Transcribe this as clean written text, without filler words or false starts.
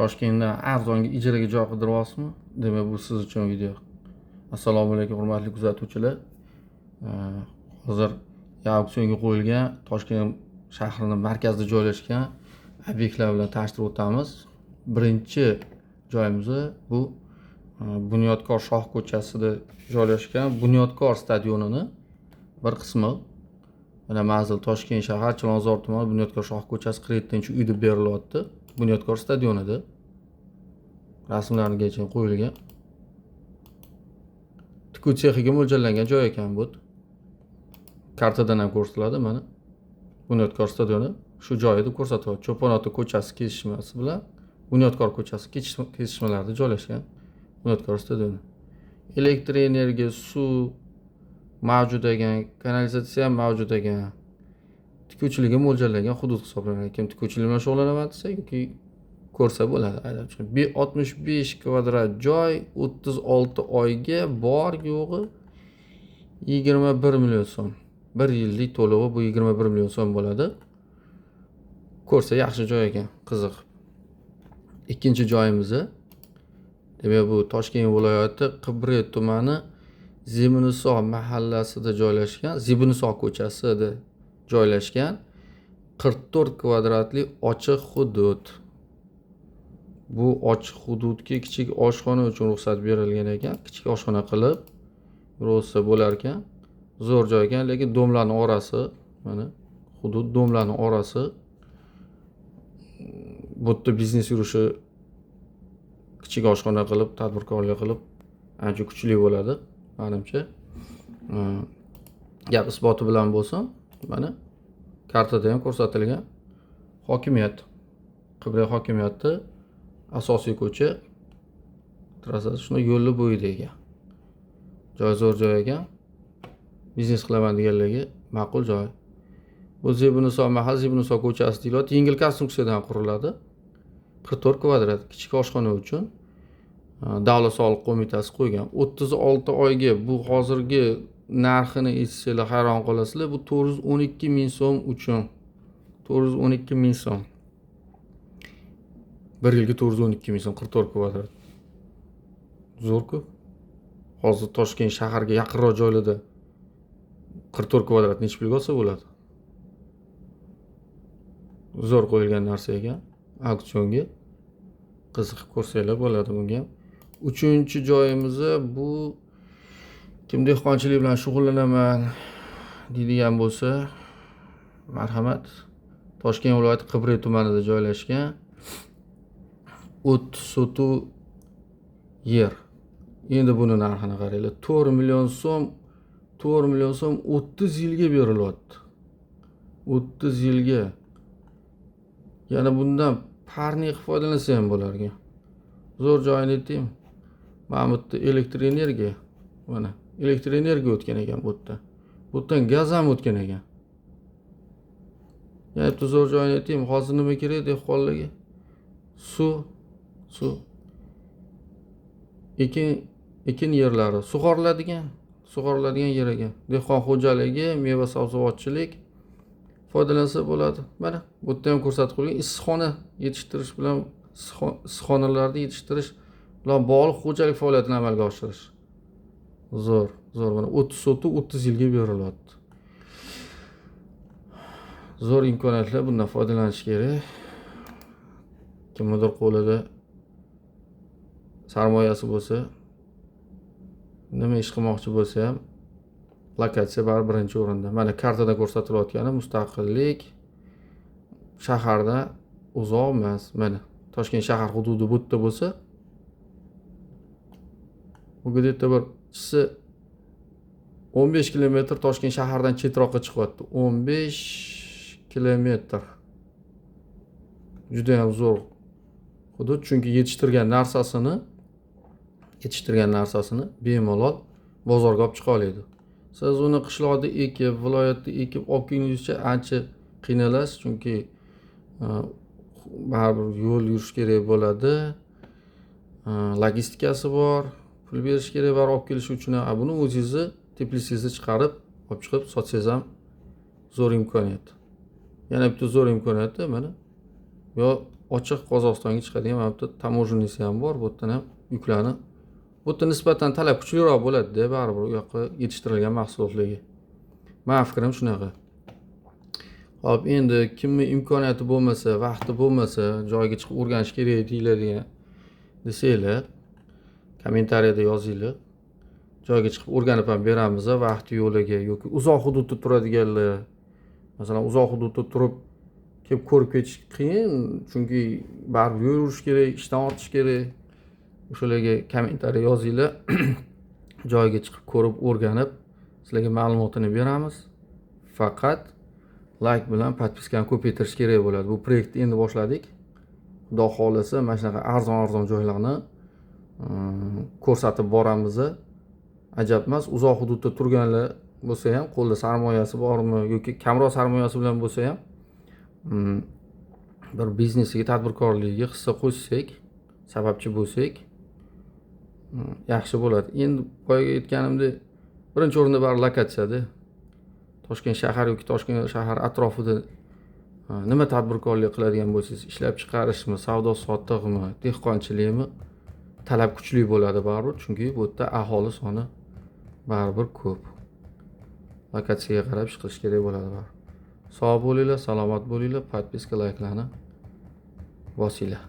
Toshkentda arzonga ijaraga joy qidiryapsizmi? Demak, bu siz uchun video. Assalomu alaykum hurmatli kuzatuvchilar. Hozir auksionga qo'yilgan Toshkent shahrining markazida joylashgan obyektlar bilan tanishtirib o'tamiz. Birinchi joyimiz bu Bunyodkor Shoh ko'chasida joylashgan Bunyodkor stadionining bir qismi. Mana manzil Toshkent shahar Chilonzor tumani Bunyodkor Shoh ko'chasi 47-uyda berilyapti. Bunyodkor stadionida rasmlargacha qo'yilgan. Tikuv sexiga mo'ljallangan joy ekan bu. Kartadan ham ko'rsatiladi mana. Bunyodkor stadioni shu joyida ko'rsatiladi. Cho'ponota ko'chasi kesishmasi bilan Bunyodkor ko'chasi kesishmalarida joylashgan Bunyodkor stadioni. Elektr energiya, suv mavjud ekan, kanalizatsiya ham mavjud ekan. Tikuvchilikka mo'ljallangan hudud hisoblanadi. Kim tikuvchilik bilan shug'ullanaman desa yoki ko'rsa bo'ladi. 65 kvadrat joy 36 oyga bor yo'g'i 21 million so'm. 1 yillik to'lovi bu 21 million so'm bo'ladi. Ko'rsa yaxshi joy ekan, qiziq. Ikkinchi joyimiz demak bu Toshkent viloyati Qibray tumani Zebiniso mahallasida joylashgan, Zebiniso ko'chasida joylashgan 44 kvadratli ochiq hudud. Bu ochiq hududga kichik oshxona uchun ruxsat berilgan ekan. Kichik oshxona qilib ro'sa bo'lar ekan. Zo'r joy ekan, lekin domlarning orasi, mana hudud domlarning orasi. Bu yerda biznes yurishi kichik oshxona qilib, tadbirkorlik qilib ancha kuchli bo'ladi, menimcha. Gap isboti bilan bo'lsin, mana kartada ham ko'rsatilgan hokimiyat. Qibray hokimiyati asosiy ko'cha trassasi shunday yo'lli bo'yida ekan. Joy zo'r joy ekan. Biznes qilaman deganlarga ma'qul joy. Bu Zebiniso mahal Zebiniso ko'chasi deyilyapti. Yengil konstruksiyadan quriladi. 44 kvadrat kichik oshxona uchun Davlat soliq qo'mitasi qo'ygan. 36 oyga bu hozirgi narxini eshitsanglar hayron qolasizlar. Bu 412 ming so'm uchun. 412 ming so'm. 1 yilga 412 ming so'm 44 kvadrat. Zo'r-ku. Hozir Toshkent shaharga yaqinroq joylarda 44 kvadrat necha pulga olsa bo'ladi? Zo'r qo'yilgan narsa ekan. Auksionga qiziqib ko'rsanglar bo'ladi bunga ham. Uchinchi joyimiz bu kim dehqonchilik bilan shug'ullanaman deydigan bo'lsa, marhamat. Toshkent viloyati Qibray tumanida joylashgan o't sotu yer. Endi buni narxini qaranglar. 4 million so'm 30 yilga berilyapti. 30 yilga. Yana bundan parnik foydalansa ham bo'lar ekan. Zo'r joyini aytaymi? Mana bu yerda elektr energiya, mana elektr energiya o'tgan ekan bu yerda. Bu yerdan gaz ham o'tgan ekan. Yana bitta zo'r joyini aytaymi? Hozir nima kerak dehqonlarga? Suv. Ekin yerlari sug'oriladigan yer ekan. Dehqon xo'jaligi, meva sabzavotchilik foydalansa bo'ladi. Mana bu yerda ham ko'rsatib qo'yilgan issiqxona yetishtirish bilan issiqxonalarda yetishtirish bilan bog'liq xo'jalik faoliyatini amalga oshirish. Zo'r mana 30 yilga berilyapti. Zo'r imkoniyatlar, bundan foydalanish kerak. Kimdir qo'lida sarmoyasi bo'lsa, nima ish qilmoqchi bo'lsa ham lokatsiya baribir birinchi o'rinda. Mana kartada ko'rsatilayotgani mustaqillik shaharda uzoq emas. Mana Toshkent shahar hududi bu yerda bo'lsa, bu yerda bir 15 kilometr Toshkent shahardan chetroqqa chiqyapti. 15 kilometr. Juda ham zo'r hudud, chunki yetishtirgan narsasini bemalol bozorga olib chiqa oladi. Siz uni qishloqda ekib, viloyatda ekib olib kelgunizcha ancha qiynalasiz, chunki baribir yo'l yurish kerak bo'ladi. Logistikasi bor, pul berish kerak va olib kelish uchun ham buni o'zingizni teplitsingizni chiqarib, olib chiqib sotsangiz ham zo'r imkoniyat. Yana bitta zo'r imkoniyat mana. Yo ochiq Qozog'istonga chiqadigan mana bu yerda tamojeniysi ham bor. Bu yerdan ham yuklanib. Bu yerda nisbatan talab kuchliroq bo'ladi-da, baribir u yoqqa yetishtirilgan mahsulotlarga. Mening fikrim shunaqa. Hop, endi kimning imkoniyati bo'lmasa, vaqti bo'lmasa, joyiga chiqib o'rganish kerak deyiladigan desanglar, kommentariyada yozinglar. Joyiga chiqib o'rganib ham beramiz, vaqti yo'liga yoki uzoq hududda turadiganlar. Masalan, uzoq hududda turib kelib ko'rib ketish qiyin, chunki baribir yurish kerak, ishdan ortish kerak. O'shalarga kommentariy yozinglar. Joyiga chiqib ko'rib, o'rganib, sizlarga ma'lumotini beramiz. Faqat like bilan podpiskani ko'paytirish kerak bo'ladi. Bu proyektni endi boshladik. Xudo xolasa, mana shunaqa arzon joylarni ko'rsatib boramiz. Ajab emas, uzoq hududda turganlar bo'lsa ham, qo'lda sarmoyasi bormi yoki kamroq sarmoyasi bilan bo'lsa ham, bir biznesiga, tadbirkorligiga hissa qo'shsak, sababchi bo'lsak, yaxshi bo'ladi. Endi boyaga aytganimdek, birinchi o'rinda bari lokatsiyada. Toshkent shahar yoki Toshkent shahar atrofida nima tadbirkorlik qiladigan bo'lsangiz, ishlab chiqarishmi, savdo sotiqmi, dehqonchilikmi, talab kuchli bo'ladi baribir, chunki bu yerda aholi soni baribir ko'p. Lokatsiyaga qarab ish qilish kerak bo'ladi baribir. Sog' bo'linglar, salomat bo'linglar, podpiska, layklarni bosinglar.